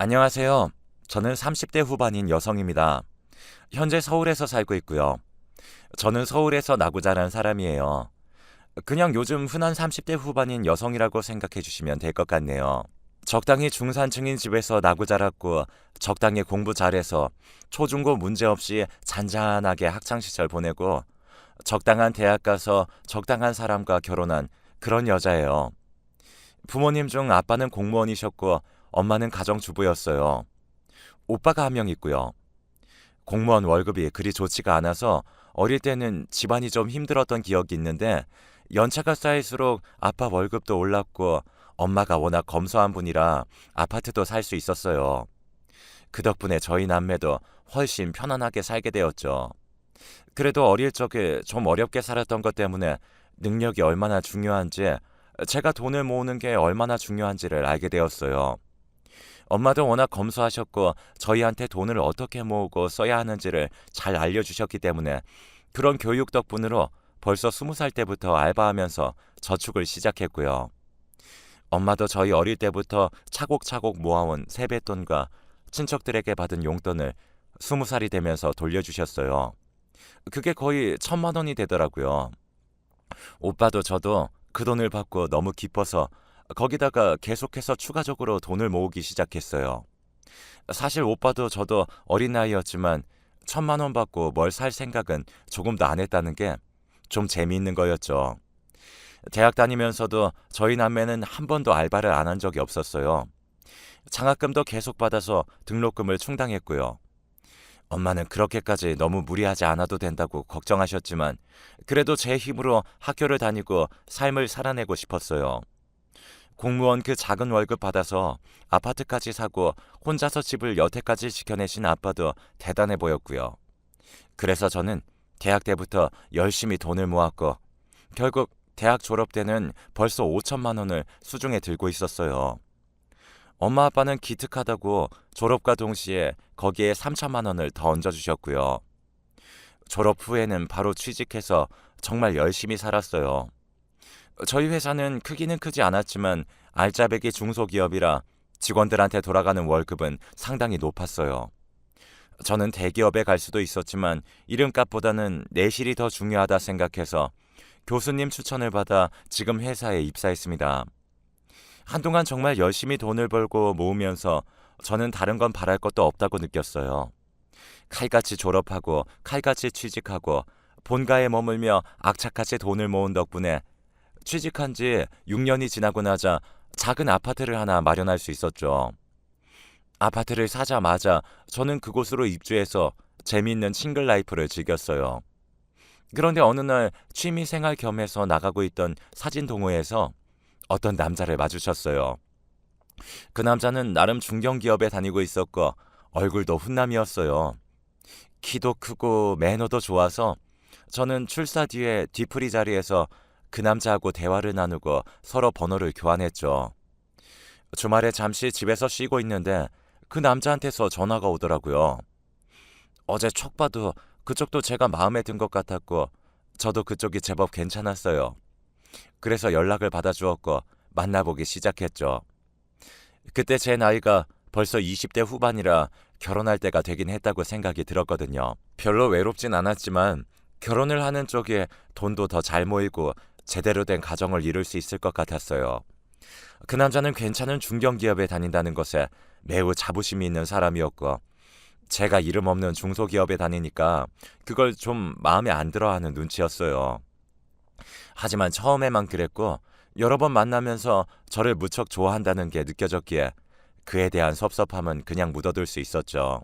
안녕하세요. 저는 30대 후반인 여성입니다. 현재 서울에서 살고 있고요. 저는 서울에서 나고 자란 사람이에요. 그냥 요즘 흔한 30대 후반인 여성이라고 생각해 주시면 될 것 같네요. 적당히 중산층인 집에서 나고 자랐고 적당히 공부 잘해서 초중고 문제 없이 잔잔하게 학창시절 보내고 적당한 대학 가서 적당한 사람과 결혼한 그런 여자예요. 부모님 중 아빠는 공무원이셨고 엄마는 가정주부였어요. 오빠가 한 명 있고요. 공무원 월급이 그리 좋지가 않아서 어릴 때는 집안이 좀 힘들었던 기억이 있는데 연차가 쌓일수록 아빠 월급도 올랐고 엄마가 워낙 검소한 분이라 아파트도 살 수 있었어요. 그 덕분에 저희 남매도 훨씬 편안하게 살게 되었죠. 그래도 어릴 적에 좀 어렵게 살았던 것 때문에 능력이 얼마나 중요한지, 제가 돈을 모으는 게 얼마나 중요한지를 알게 되었어요. 엄마도 워낙 검소하셨고 저희한테 돈을 어떻게 모으고 써야 하는지를 잘 알려주셨기 때문에 그런 교육 덕분으로 벌써 20살 때부터 알바하면서 저축을 시작했고요. 엄마도 저희 어릴 때부터 차곡차곡 모아온 세뱃돈과 친척들에게 받은 용돈을 20살이 되면서 돌려주셨어요. 그게 거의 1,000만 원이 되더라고요. 오빠도 저도 그 돈을 받고 너무 기뻐서 거기다가 계속해서 추가적으로 돈을 모으기 시작했어요. 사실 오빠도 저도 어린 나이였지만 1,000만 원 받고 뭘 살 생각은 조금도 안 했다는 게 좀 재미있는 거였죠. 대학 다니면서도 저희 남매는 한 번도 알바를 안 한 적이 없었어요. 장학금도 계속 받아서 등록금을 충당했고요. 엄마는 그렇게까지 너무 무리하지 않아도 된다고 걱정하셨지만 그래도 제 힘으로 학교를 다니고 삶을 살아내고 싶었어요. 공무원 그 작은 월급 받아서 아파트까지 사고 혼자서 집을 여태까지 지켜내신 아빠도 대단해 보였고요. 그래서 저는 대학 때부터 열심히 돈을 모았고 결국 대학 졸업 때는 벌써 5천만 원을 수중에 들고 있었어요. 엄마 아빠는 기특하다고 졸업과 동시에 거기에 3천만 원을 더 얹어주셨고요. 졸업 후에는 바로 취직해서 정말 열심히 살았어요. 저희 회사는 크기는 크지 않았지만 알짜배기 중소기업이라 직원들한테 돌아가는 월급은 상당히 높았어요. 저는 대기업에 갈 수도 있었지만 이름값보다는 내실이 더 중요하다 생각해서 교수님 추천을 받아 지금 회사에 입사했습니다. 한동안 정말 열심히 돈을 벌고 모으면서 저는 다른 건 바랄 것도 없다고 느꼈어요. 칼같이 졸업하고 칼같이 취직하고 본가에 머물며 악착같이 돈을 모은 덕분에 취직한 지 6년이 지나고 나자 작은 아파트를 하나 마련할 수 있었죠. 아파트를 사자마자 저는 그곳으로 입주해서 재미있는 싱글 라이프를 즐겼어요. 그런데 어느 날 취미 생활 겸해서 나가고 있던 사진 동호회에서 어떤 남자를 마주쳤어요. 그 남자는 나름 중견기업에 다니고 있었고 얼굴도 훈남이었어요. 키도 크고 매너도 좋아서 저는 출사 뒤에 뒤풀이 자리에서 그 남자하고 대화를 나누고 서로 번호를 교환했죠. 주말에 잠시 집에서 쉬고 있는데 그 남자한테서 전화가 오더라고요. 어제 촉 봐도 그쪽도 제가 마음에 든 것 같았고 저도 그쪽이 제법 괜찮았어요. 그래서 연락을 받아주었고 만나보기 시작했죠. 그때 제 나이가 벌써 20대 후반이라 결혼할 때가 되긴 했다고 생각이 들었거든요. 별로 외롭진 않았지만 결혼을 하는 쪽에 돈도 더 잘 모이고 제대로 된 가정을 이룰 수 있을 것 같았어요. 그 남자는 괜찮은 중견기업에 다닌다는 것에 매우 자부심이 있는 사람이었고 제가 이름 없는 중소기업에 다니니까 그걸 좀 마음에 안 들어하는 눈치였어요. 하지만 처음에만 그랬고 여러 번 만나면서 저를 무척 좋아한다는 게 느껴졌기에 그에 대한 섭섭함은 그냥 묻어둘 수 있었죠.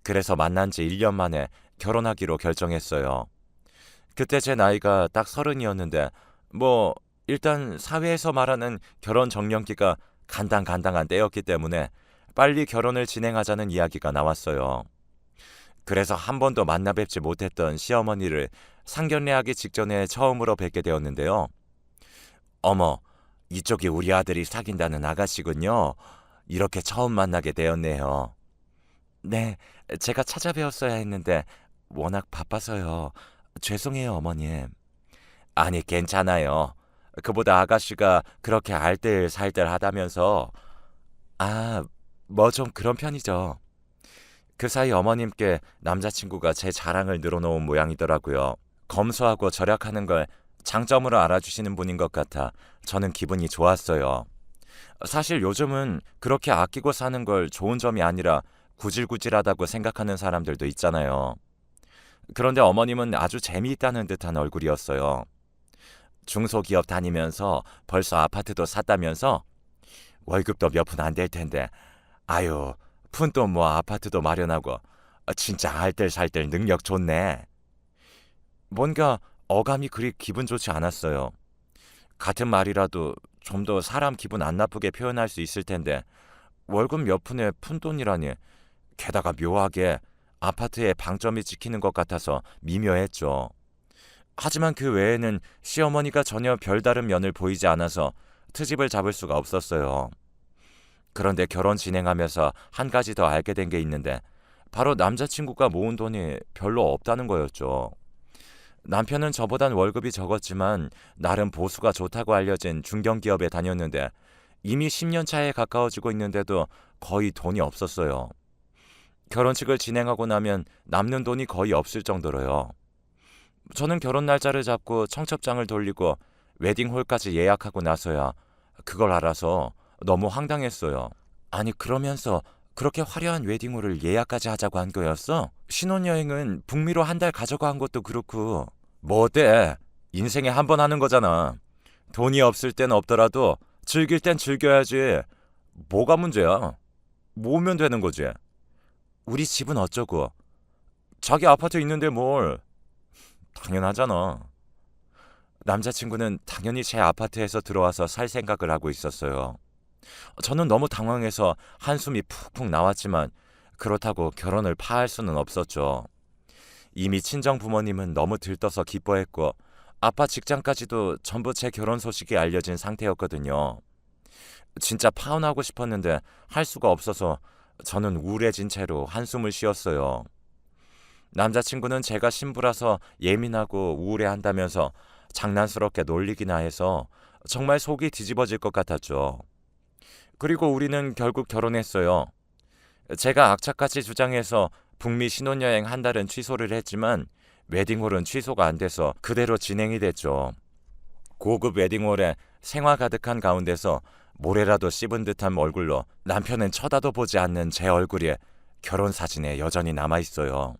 그래서 만난 지 1년 만에 결혼하기로 결정했어요. 그때 제 나이가 딱 30이었는데 뭐 일단 사회에서 말하는 결혼 정년기가 간당간당한 때였기 때문에 빨리 결혼을 진행하자는 이야기가 나왔어요. 그래서 한 번도 만나 뵙지 못했던 시어머니를 상견례하기 직전에 처음으로 뵙게 되었는데요. 어머, 이쪽이 우리 아들이 사귄다는 아가씨군요. 이렇게 처음 만나게 되었네요. 네, 제가 찾아뵈었어야 했는데 워낙 바빠서요. 죄송해요, 어머님. 아니, 괜찮아요. 그보다 아가씨가 그렇게 알뜰살뜰하다면서. 아, 뭐 좀 그런 편이죠. 그 사이 어머님께 남자친구가 제 자랑을 늘어놓은 모양이더라고요. 검소하고 절약하는 걸 장점으로 알아주시는 분인 것 같아 저는 기분이 좋았어요. 사실 요즘은 그렇게 아끼고 사는 걸 좋은 점이 아니라 구질구질하다고 생각하는 사람들도 있잖아요. 그런데 어머님은 아주 재미있다는 듯한 얼굴이었어요. 중소기업 다니면서 벌써 아파트도 샀다면서 월급도 몇 푼 안 될 텐데 아유 푼돈 모아 아파트도 마련하고 진짜 알뜰살뜰 능력 좋네. 뭔가 어감이 그리 기분 좋지 않았어요. 같은 말이라도 좀 더 사람 기분 안 나쁘게 표현할 수 있을 텐데 월급 몇 푼에 푼돈이라니 게다가 묘하게 아파트에 방점이 찍히는 것 같아서 미묘했죠. 하지만 그 외에는 시어머니가 전혀 별다른 면을 보이지 않아서 트집을 잡을 수가 없었어요. 그런데 결혼 진행하면서 한 가지 더 알게 된 게 있는데 바로 남자친구가 모은 돈이 별로 없다는 거였죠. 남편은 저보단 월급이 적었지만 나름 보수가 좋다고 알려진 중견기업에 다녔는데 이미 10년 차에 가까워지고 있는데도 거의 돈이 없었어요. 결혼식을 진행하고 나면 남는 돈이 거의 없을 정도로요. 저는 결혼 날짜를 잡고 청첩장을 돌리고 웨딩홀까지 예약하고 나서야 그걸 알아서 너무 황당했어요. 아니 그러면서 그렇게 화려한 웨딩홀을 예약까지 하자고 한 거였어? 신혼여행은 북미로 한 달 가져고 한 것도 그렇고 뭐 어때? 인생에 한 번 하는 거잖아. 돈이 없을 땐 없더라도 즐길 땐 즐겨야지. 뭐가 문제야? 모으면 되는 거지. 우리 집은 어쩌고? 자기 아파트 있는데 뭘? 당연하잖아. 남자친구는 당연히 제 아파트에서 들어와서 살 생각을 하고 있었어요. 저는 너무 당황해서 한숨이 푹푹 나왔지만 그렇다고 결혼을 파할 수는 없었죠. 이미 친정 부모님은 너무 들떠서 기뻐했고 아빠 직장까지도 전부 제 결혼 소식이 알려진 상태였거든요. 진짜 파혼하고 싶었는데 할 수가 없어서 저는 우울해진 채로 한숨을 쉬었어요. 남자친구는 제가 신부라서 예민하고 우울해한다면서 장난스럽게 놀리기나 해서 정말 속이 뒤집어질 것 같았죠. 그리고 우리는 결국 결혼했어요. 제가 악착같이 주장해서 북미 신혼여행 한 달은 취소를 했지만 웨딩홀은 취소가 안 돼서 그대로 진행이 됐죠. 고급 웨딩홀에 생화 가득한 가운데서 모래라도 씹은 듯한 얼굴로 남편은 쳐다도 보지 않는 제 얼굴이 결혼 사진에 여전히 남아있어요.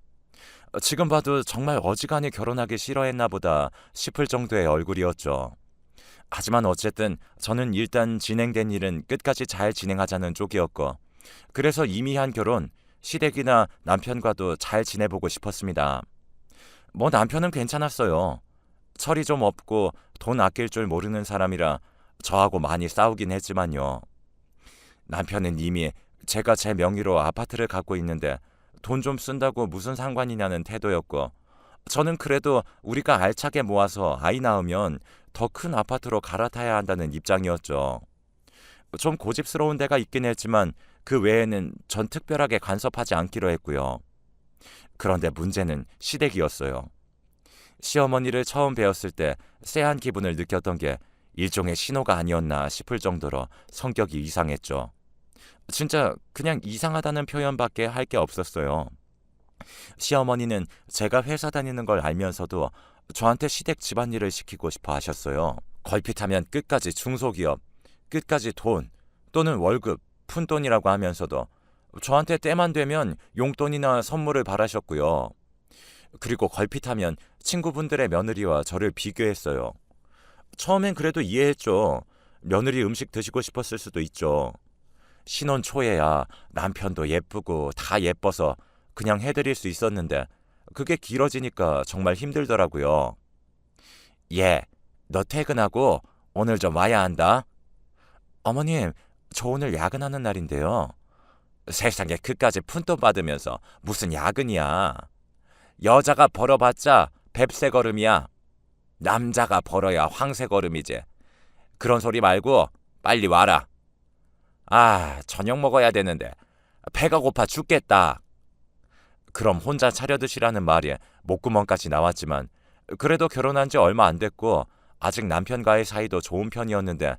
지금 봐도 정말 어지간히 결혼하기 싫어했나 보다 싶을 정도의 얼굴이었죠. 하지만 어쨌든 저는 일단 진행된 일은 끝까지 잘 진행하자는 쪽이었고 그래서 이미 한 결혼, 시댁이나 남편과도 잘 지내보고 싶었습니다. 뭐 남편은 괜찮았어요. 철이 좀 없고 돈 아낄 줄 모르는 사람이라 저하고 많이 싸우긴 했지만요. 남편은 이미 제가 제 명의로 아파트를 갖고 있는데 돈 좀 쓴다고 무슨 상관이냐는 태도였고 저는 그래도 우리가 알차게 모아서 아이 낳으면 더 큰 아파트로 갈아타야 한다는 입장이었죠. 좀 고집스러운 데가 있긴 했지만 그 외에는 전 특별하게 간섭하지 않기로 했고요. 그런데 문제는 시댁이었어요. 시어머니를 처음 뵈었을 때 쎄한 기분을 느꼈던 게 일종의 신호가 아니었나 싶을 정도로 성격이 이상했죠. 진짜 그냥 이상하다는 표현밖에 할 게 없었어요. 시어머니는 제가 회사 다니는 걸 알면서도 저한테 시댁 집안일을 시키고 싶어 하셨어요. 걸핏하면 끝까지 중소기업, 끝까지 돈 또는 월급, 푼돈이라고 하면서도 저한테 때만 되면 용돈이나 선물을 바라셨고요. 그리고 걸핏하면 친구분들의 며느리와 저를 비교했어요. 처음엔 그래도 이해했죠. 며느리 음식 드시고 싶었을 수도 있죠. 신혼 초에야 남편도 예쁘고 다 예뻐서 그냥 해드릴 수 있었는데 그게 길어지니까 정말 힘들더라고요. 예, 너 퇴근하고 오늘 좀 와야 한다. 어머님, 저 오늘 야근하는 날인데요. 세상에 그까지 푼돈 받으면서 무슨 야근이야. 여자가 벌어봤자 뱁새 걸음이야. 남자가 벌어야 황새 걸음이지. 그런 소리 말고 빨리 와라. 아, 저녁 먹어야 되는데 배가 고파 죽겠다. 그럼 혼자 차려 드시라는 말이 목구멍까지 나왔지만 그래도 결혼한 지 얼마 안 됐고 아직 남편과의 사이도 좋은 편이었는데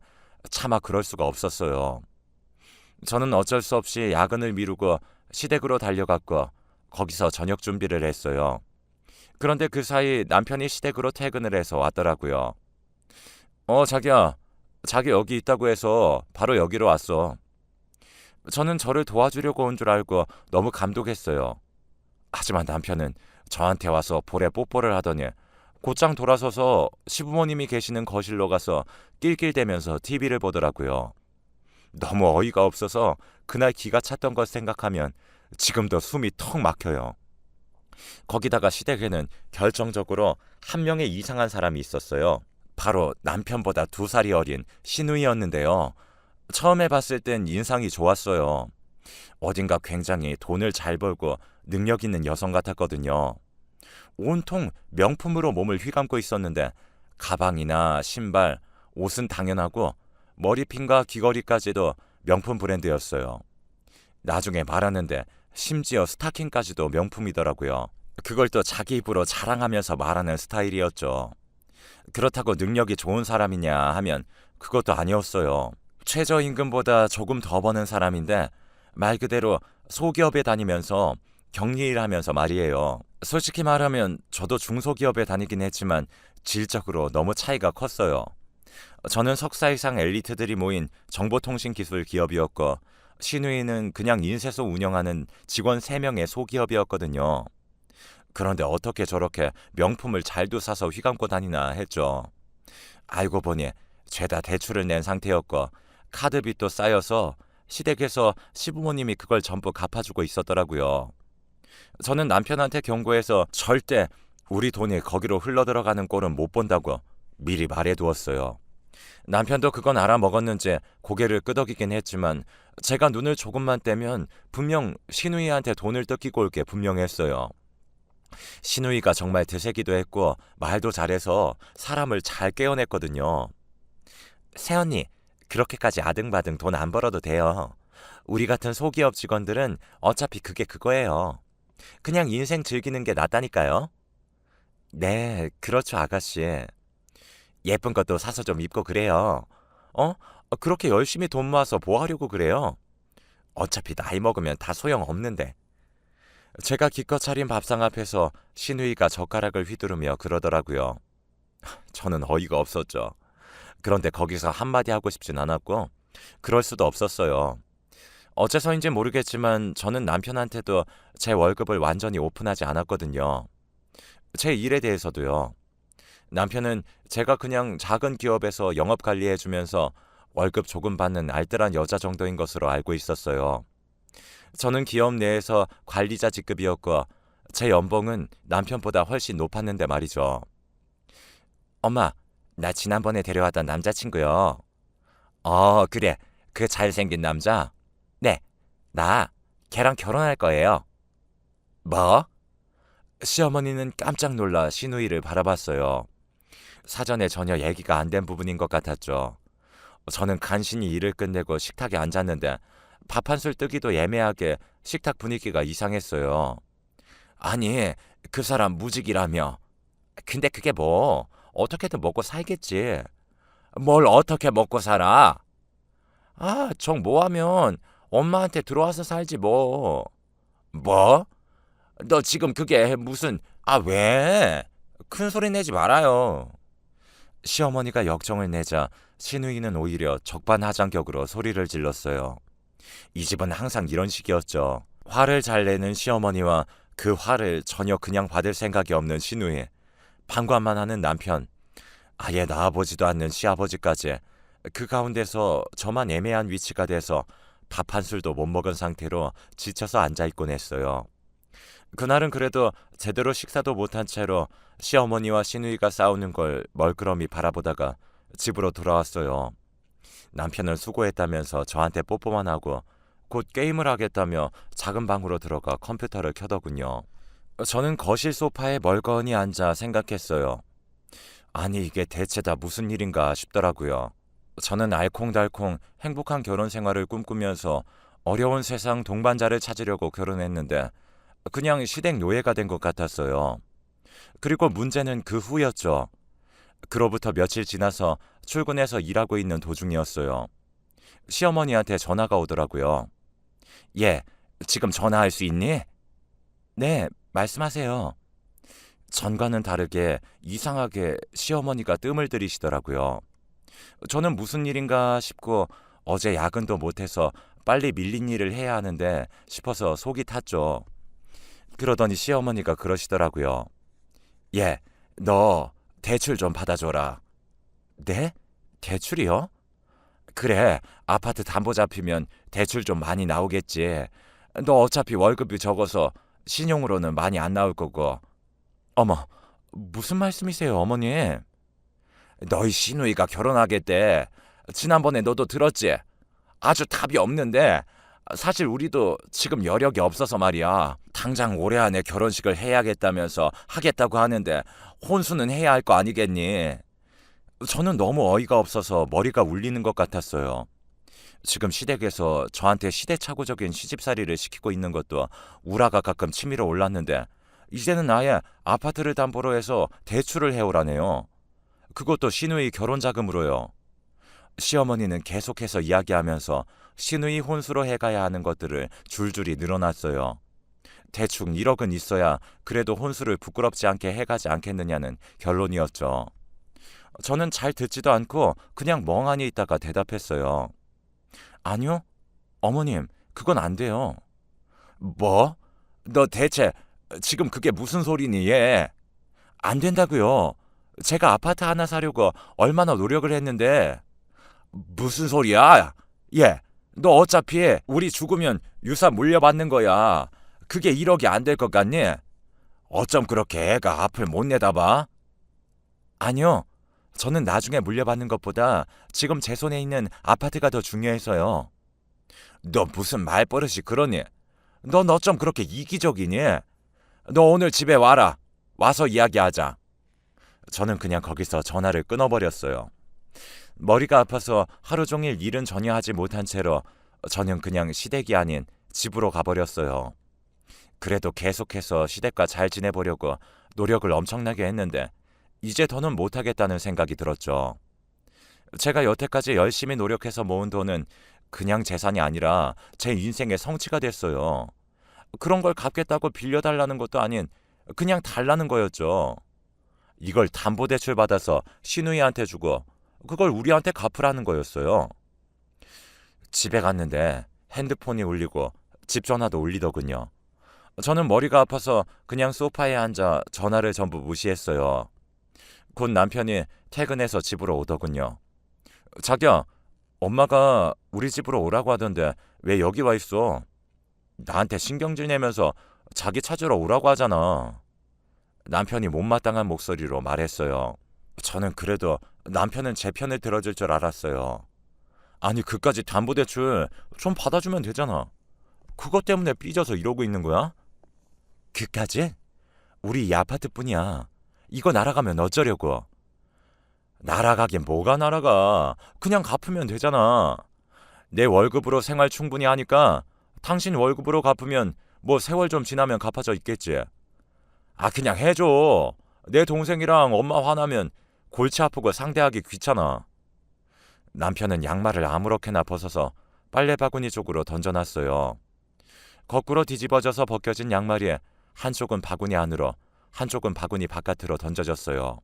차마 그럴 수가 없었어요. 저는 어쩔 수 없이 야근을 미루고 시댁으로 달려갔고 거기서 저녁 준비를 했어요. 그런데 그 사이 남편이 시댁으로 퇴근을 해서 왔더라고요. 자기야. 자기 여기 있다고 해서 바로 여기로 왔어. 저는 저를 도와주려고 온 줄 알고 너무 감동했어요. 하지만 남편은 저한테 와서 볼에 뽀뽀를 하더니 곧장 돌아서서 시부모님이 계시는 거실로 가서 낄낄대면서 TV를 보더라고요. 너무 어이가 없어서 그날 기가 찼던 것 생각하면 지금도 숨이 턱 막혀요. 거기다가 시댁에는 결정적으로 한 명의 이상한 사람이 있었어요. 바로 남편보다 2살이 어린 시누이였는데요. 처음에 봤을 땐 인상이 좋았어요. 어딘가 굉장히 돈을 잘 벌고 능력 있는 여성 같았거든요. 온통 명품으로 몸을 휘감고 있었는데 가방이나 신발, 옷은 당연하고 머리핀과 귀걸이까지도 명품 브랜드였어요. 나중에 말하는데 심지어 스타킹까지도 명품이더라고요. 그걸 또 자기 입으로 자랑하면서 말하는 스타일이었죠. 그렇다고 능력이 좋은 사람이냐 하면 그것도 아니었어요. 최저임금보다 조금 더 버는 사람인데 말 그대로 소기업에 다니면서 격리일 하면서 말이에요. 솔직히 말하면 저도 중소기업에 다니긴 했지만 질적으로 너무 차이가 컸어요. 저는 석사 이상 엘리트들이 모인 정보통신기술 기업이었고 신우이는 그냥 인쇄소 운영하는 직원 3명의 소기업이었거든요. 그런데 어떻게 저렇게 명품을 잘도 사서 휘감고 다니나 했죠. 알고 보니 죄다 대출을 낸 상태였고 카드빚도 쌓여서 시댁에서 시부모님이 그걸 전부 갚아주고 있었더라고요. 저는 남편한테 경고해서 절대 우리 돈이 거기로 흘러들어가는 꼴은 못 본다고 미리 말해두었어요. 남편도 그건 알아먹었는지 고개를 끄덕이긴 했지만 제가 눈을 조금만 떼면 분명 시누이한테 돈을 뜯기고 올 게 분명했어요. 시누이가 정말 드세기도 했고 말도 잘해서 사람을 잘 깨어냈거든요. 새언니, 그렇게까지 아등바등 돈 안 벌어도 돼요. 우리 같은 소기업 직원들은 어차피 그게 그거예요. 그냥 인생 즐기는 게 낫다니까요. 네, 그렇죠, 아가씨. 예쁜 것도 사서 좀 입고 그래요. 어? 그렇게 열심히 돈 모아서 뭐 하려고 그래요? 어차피 나이 먹으면 다 소용없는데. 제가 기껏 차린 밥상 앞에서 시누이가 젓가락을 휘두르며 그러더라고요. 저는 어이가 없었죠. 그런데 거기서 한마디 하고 싶진 않았고 그럴 수도 없었어요. 어째서인지 모르겠지만 저는 남편한테도 제 월급을 완전히 오픈하지 않았거든요. 제 일에 대해서도요. 남편은 제가 그냥 작은 기업에서 영업 관리해주면서 월급 조금 받는 알뜰한 여자 정도인 것으로 알고 있었어요. 저는 기업 내에서 관리자 직급이었고 제 연봉은 남편보다 훨씬 높았는데 말이죠. 엄마, 나 지난번에 데려왔던 남자친구요. 그래. 그 잘생긴 남자? 네, 나 걔랑 결혼할 거예요. 뭐? 시어머니는 깜짝 놀라 시누이를 바라봤어요. 사전에 전혀 얘기가 안 된 부분인 것 같았죠. 저는 간신히 일을 끝내고 식탁에 앉았는데 밥 한 술 뜨기도 애매하게 식탁 분위기가 이상했어요. 아니, 그 사람 무직이라며. 근데 그게 뭐, 어떻게든 먹고 살겠지. 뭘 어떻게 먹고 살아? 정 뭐하면 엄마한테 들어와서 살지 뭐. 뭐? 너 지금 그게 무슨, 왜? 큰 소리 내지 말아요. 시어머니가 역정을 내자 시누이는 오히려 적반하장격으로 소리를 질렀어요. 이 집은 항상 이런 식이었죠. 화를 잘 내는 시어머니와 그 화를 전혀 그냥 받을 생각이 없는 시누이, 방관만 하는 남편, 아예 낳아보지도 않는 시아버지까지 그 가운데서 저만 애매한 위치가 돼서 밥 한 술도 못 먹은 상태로 지쳐서 앉아있곤 했어요. 그날은 그래도 제대로 식사도 못한 채로 시어머니와 시누이가 싸우는 걸 멀끄러미 바라보다가 집으로 돌아왔어요. 남편은 수고했다면서 저한테 뽀뽀만 하고 곧 게임을 하겠다며 작은 방으로 들어가 컴퓨터를 켜더군요. 저는 거실 소파에 멀거니 앉아 생각했어요. 아니 이게 대체 다 무슨 일인가 싶더라고요. 저는 알콩달콩 행복한 결혼 생활을 꿈꾸면서 어려운 세상 동반자를 찾으려고 결혼했는데 그냥 시댁 노예가 된 것 같았어요. 그리고 문제는 그 후였죠. 그로부터 며칠 지나서 출근해서 일하고 있는 도중이었어요. 시어머니한테 전화가 오더라고요. 예, 지금 전화할 수 있니? 네, 말씀하세요. 전과는 다르게 이상하게 시어머니가 뜸을 들이시더라고요. 저는 무슨 일인가 싶고 어제 야근도 못해서 빨리 밀린 일을 해야 하는데 싶어서 속이 탔죠. 그러더니 시어머니가 그러시더라고요. 예, 너 대출 좀 받아줘라. 네? 대출이요? 그래, 아파트 담보 잡히면 대출 좀 많이 나오겠지. 너 어차피 월급이 적어서 신용으로는 많이 안 나올 거고. 어머, 무슨 말씀이세요, 어머니? 너희 시누이가 결혼하겠대. 지난번에 너도 들었지? 아주 답이 없는데 사실 우리도 지금 여력이 없어서 말이야. 당장 올해 안에 결혼식을 해야겠다면서 하겠다고 하는데 혼수는 해야 할 거 아니겠니? 저는 너무 어이가 없어서 머리가 울리는 것 같았어요. 지금 시댁에서 저한테 시대착오적인 시집살이를 시키고 있는 것도 우라가 가끔 치밀어 올랐는데 이제는 아예 아파트를 담보로 해서 대출을 해오라네요. 그것도 시누이 결혼 자금으로요. 시어머니는 계속해서 이야기하면서 시누이 혼수로 해가야 하는 것들을 줄줄이 늘어났어요. 대충 1억은 있어야 그래도 혼수를 부끄럽지 않게 해가지 않겠느냐는 결론이었죠. 저는 잘 듣지도 않고 그냥 멍하니 있다가 대답했어요. 아니요, 어머님, 그건 안 돼요. 뭐? 너 대체 지금 그게 무슨 소리니, 얘? 안 된다고요. 제가 아파트 하나 사려고 얼마나 노력을 했는데. 무슨 소리야? 얘, 너 어차피 우리 죽으면 유산 물려받는 거야. 그게 1억이 안 될 것 같니? 어쩜 그렇게 애가 앞을 못 내다봐? 아니요. 저는 나중에 물려받는 것보다 지금 제 손에 있는 아파트가 더 중요해서요. 너 무슨 말버릇이 그러니? 넌 어쩜 그렇게 이기적이니? 너 오늘 집에 와라. 와서 이야기하자. 저는 그냥 거기서 전화를 끊어버렸어요. 머리가 아파서 하루 종일 일은 전혀 하지 못한 채로 저는 그냥 시댁이 아닌 집으로 가버렸어요. 그래도 계속해서 시댁과 잘 지내보려고 노력을 엄청나게 했는데 이제 더는 못하겠다는 생각이 들었죠. 제가 여태까지 열심히 노력해서 모은 돈은 그냥 재산이 아니라 제 인생의 성취가 됐어요. 그런 걸 갚겠다고 빌려달라는 것도 아닌 그냥 달라는 거였죠. 이걸 담보대출 받아서 시누이한테 주고 그걸 우리한테 갚으라는 거였어요. 집에 갔는데 핸드폰이 울리고 집 전화도 울리더군요. 저는 머리가 아파서 그냥 소파에 앉아 전화를 전부 무시했어요. 곧 남편이 퇴근해서 집으로 오더군요. 자기야, 엄마가 우리 집으로 오라고 하던데 왜 여기 와 있어? 나한테 신경질 내면서 자기 찾으러 오라고 하잖아. 남편이 못마땅한 목소리로 말했어요. 저는 그래도 남편은 제 편을 들어줄 줄 알았어요. 아니, 그까지 담보대출 좀 받아주면 되잖아. 그것 때문에 삐져서 이러고 있는 거야? 그까지? 우리 이 아파트뿐이야. 이거 날아가면 어쩌려고? 날아가긴 뭐가 날아가. 그냥 갚으면 되잖아. 내 월급으로 생활 충분히 하니까 당신 월급으로 갚으면 뭐 세월 좀 지나면 갚아져 있겠지. 아, 그냥 해줘. 내 동생이랑 엄마 화나면 골치 아프고 상대하기 귀찮아. 남편은 양말을 아무렇게나 벗어서 빨래바구니 쪽으로 던져놨어요. 거꾸로 뒤집어져서 벗겨진 양말이 한쪽은 바구니 안으로 한쪽은 바구니 바깥으로 던져졌어요.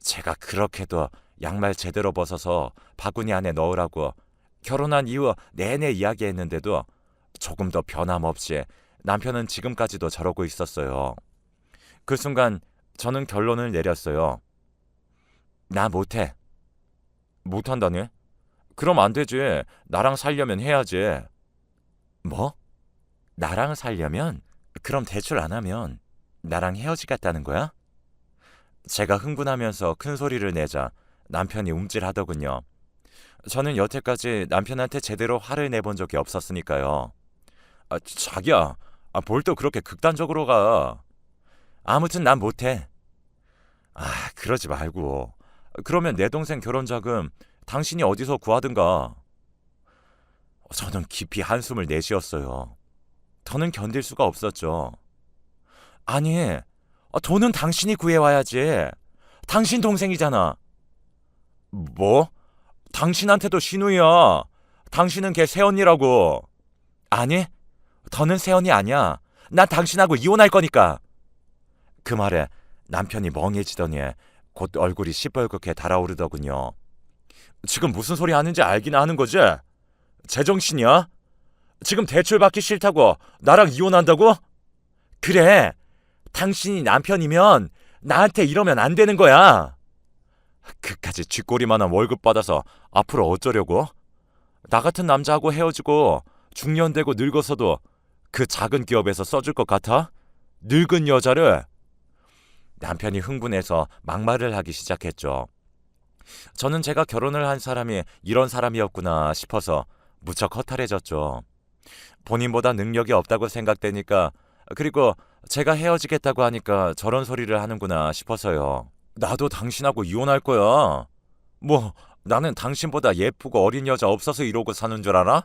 제가 그렇게도 양말 제대로 벗어서 바구니 안에 넣으라고 결혼한 이후 내내 이야기했는데도 조금 더 변함없이 남편은 지금까지도 저러고 있었어요. 그 순간 저는 결론을 내렸어요. 나 못해. 못한다니? 그럼 안 되지. 나랑 살려면 해야지. 뭐? 나랑 살려면? 그럼 대출 안 하면 나랑 헤어지겠다는 거야? 제가 흥분하면서 큰 소리를 내자 남편이 움찔하더군요. 저는 여태까지 남편한테 제대로 화를 내본 적이 없었으니까요. 아, 자기야. 뭘 또 그렇게 극단적으로 가. 아무튼 난 못해. 아, 그러지 말고. 그러면 내 동생 결혼 자금 당신이 어디서 구하든가. 저는 깊이 한숨을 내쉬었어요. 더는 견딜 수가 없었죠. 아니, 돈은 당신이 구해와야지. 당신 동생이잖아. 뭐? 당신한테도 신우야. 당신은 걔 새언니라고. 아니, 더는 새언니 아니야. 난 당신하고 이혼할 거니까. 그 말에 남편이 멍해지더니 곧 얼굴이 시뻘겋게 달아오르더군요. 지금 무슨 소리 하는지 알긴 아는 거지? 제정신이야? 지금 대출 받기 싫다고 나랑 이혼한다고? 그래, 당신이 남편이면 나한테 이러면 안 되는 거야. 그까지 쥐꼬리만한 월급 받아서 앞으로 어쩌려고? 나 같은 남자하고 헤어지고 중년되고 늙어서도 그 작은 기업에서 써줄 것 같아? 늙은 여자를? 남편이 흥분해서 막말을 하기 시작했죠. 저는 제가 결혼을 한 사람이 이런 사람이었구나 싶어서 무척 허탈해졌죠. 본인보다 능력이 없다고 생각되니까, 그리고 제가 헤어지겠다고 하니까 저런 소리를 하는구나 싶어서요. 나도 당신하고 이혼할 거야. 뭐 나는 당신보다 예쁘고 어린 여자 없어서 이러고 사는 줄 알아?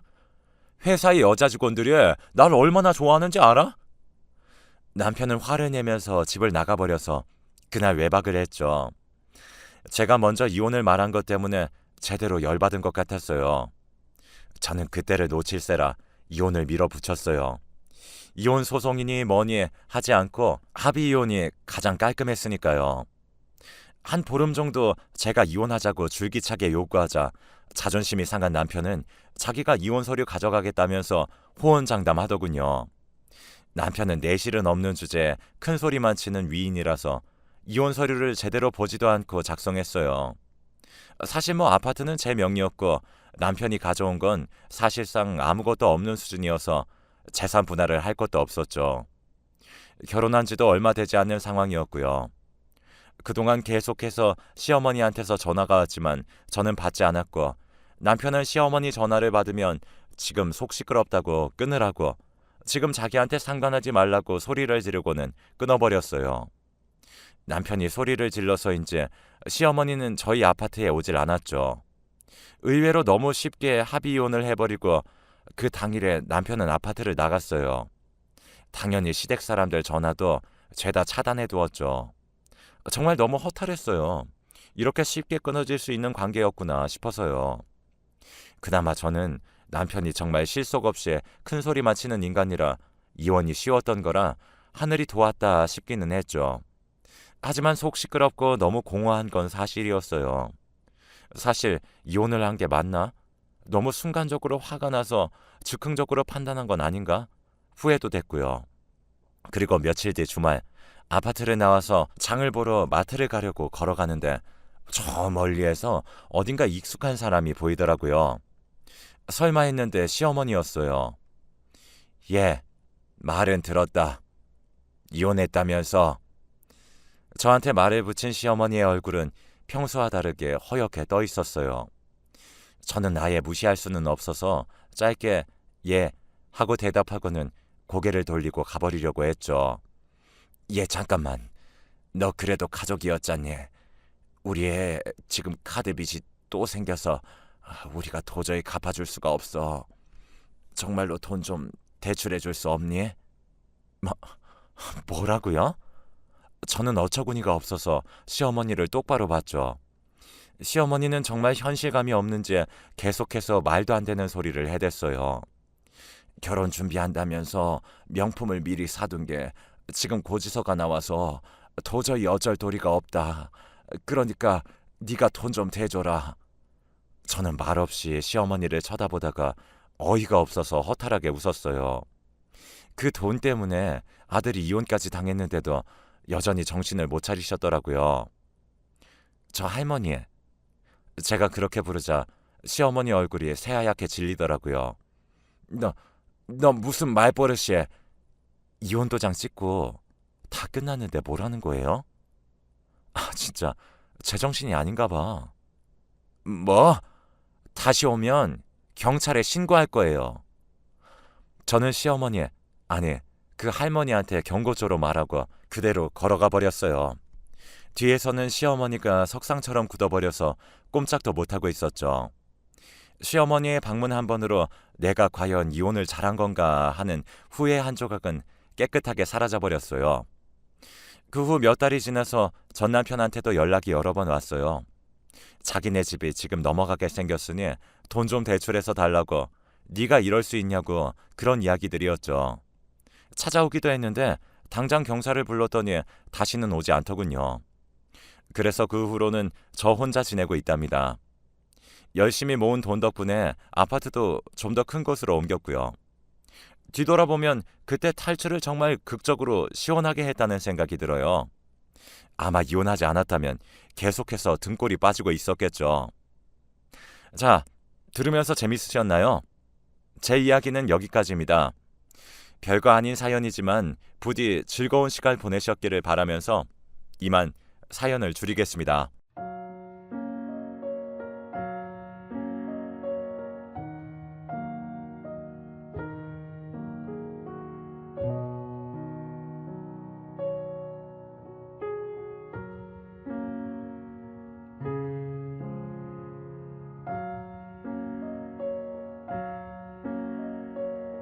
회사의 여자 직원들이 날 얼마나 좋아하는지 알아? 남편은 화를 내면서 집을 나가버려서 그날 외박을 했죠. 제가 먼저 이혼을 말한 것 때문에 제대로 열받은 것 같았어요. 저는 그때를 놓칠세라 이혼을 밀어붙였어요. 이혼 소송이니 뭐니 하지 않고 합의 이혼이 가장 깔끔했으니까요. 한 보름 정도 제가 이혼하자고 줄기차게 요구하자 자존심이 상한 남편은 자기가 이혼 서류 가져가겠다면서 호언장담하더군요. 남편은 내실은 없는 주제에 큰 소리만 치는 위인이라서 이혼 서류를 제대로 보지도 않고 작성했어요. 사실 아파트는 제 명의였고 남편이 가져온 건 사실상 아무것도 없는 수준이어서 재산 분할을 할 것도 없었죠. 결혼한 지도 얼마 되지 않는 상황이었고요. 그동안 계속해서 시어머니한테서 전화가 왔지만 저는 받지 않았고, 남편은 시어머니 전화를 받으면 지금 속 시끄럽다고 끊으라고, 지금 자기한테 상관하지 말라고 소리를 지르고는 끊어버렸어요. 남편이 소리를 질러서인지 시어머니는 저희 아파트에 오질 않았죠. 의외로 너무 쉽게 합의 이혼을 해버리고 그 당일에 남편은 아파트를 나갔어요. 당연히 시댁 사람들 전화도 죄다 차단해 두었죠. 정말 너무 허탈했어요. 이렇게 쉽게 끊어질 수 있는 관계였구나 싶어서요. 그나마 저는 남편이 정말 실속 없이 큰 소리만 치는 인간이라 이혼이 쉬웠던 거라 하늘이 도왔다 싶기는 했죠. 하지만 속 시끄럽고 너무 공허한 건 사실이었어요. 사실 이혼을 한 게 맞나? 너무 순간적으로 화가 나서 즉흥적으로 판단한 건 아닌가? 후회도 됐고요. 그리고 며칠 뒤 주말 아파트를 나와서 장을 보러 마트를 가려고 걸어가는데 저 멀리에서 어딘가 익숙한 사람이 보이더라고요. 설마 했는데 시어머니였어요. 예, 말은 들었다. 이혼했다면서. 저한테 말을 붙인 시어머니의 얼굴은 평소와 다르게 허옇게 떠 있었어요. 저는 아예 무시할 수는 없어서 짧게 예 하고 대답하고는 고개를 돌리고 가버리려고 했죠. 예, 잠깐만. 너 그래도 가족이었잖니. 우리 애 지금 카드 빚이 또 생겨서 우리가 도저히 갚아줄 수가 없어. 정말로 돈 좀 대출해 줄 수 없니? 뭐라고요? 저는 어처구니가 없어서 시어머니를 똑바로 봤죠. 시어머니는 정말 현실감이 없는지 계속해서 말도 안 되는 소리를 해댔어요. 결혼 준비한다면서 명품을 미리 사둔 게 지금 고지서가 나와서 도저히 어쩔 도리가 없다. 그러니까 네가 돈 좀 대줘라. 저는 말없이 시어머니를 쳐다보다가 어이가 없어서 허탈하게 웃었어요. 그 돈 때문에 아들이 이혼까지 당했는데도 여전히 정신을 못 차리셨더라고요. 저 할머니. 제가 그렇게 부르자 시어머니 얼굴이 새하얗게 질리더라고요. 너 무슨 말버릇이에. 이혼 도장 찍고 다 끝났는데 뭐라는 거예요? 진짜 제정신이 아닌가 봐. 뭐? 다시 오면 경찰에 신고할 거예요. 저는 시어머니, 아니 그 할머니한테 경고조로 말하고 그대로 걸어가 버렸어요. 뒤에서는 시어머니가 석상처럼 굳어버려서 꼼짝도 못하고 있었죠. 시어머니의 방문 한 번으로 내가 과연 이혼을 잘한 건가 하는 후회 한 조각은 깨끗하게 사라져버렸어요. 그 후 몇 달이 지나서 전 남편한테도 연락이 여러 번 왔어요. 자기네 집이 지금 넘어가게 생겼으니 돈 좀 대출해서 달라고, 네가 이럴 수 있냐고 그런 이야기들이었죠. 찾아오기도 했는데 당장 경찰을 불렀더니 다시는 오지 않더군요. 그래서 그 후로는 저 혼자 지내고 있답니다. 열심히 모은 돈 덕분에 아파트도 좀 더 큰 곳으로 옮겼고요. 뒤돌아보면 그때 탈출을 정말 극적으로 시원하게 했다는 생각이 들어요. 아마 이혼하지 않았다면 계속해서 등골이 빠지고 있었겠죠. 자, 들으면서 재밌으셨나요? 제 이야기는 여기까지입니다. 별거 아닌 사연이지만 부디 즐거운 시간 보내셨기를 바라면서 이만 사연을 줄이겠습니다.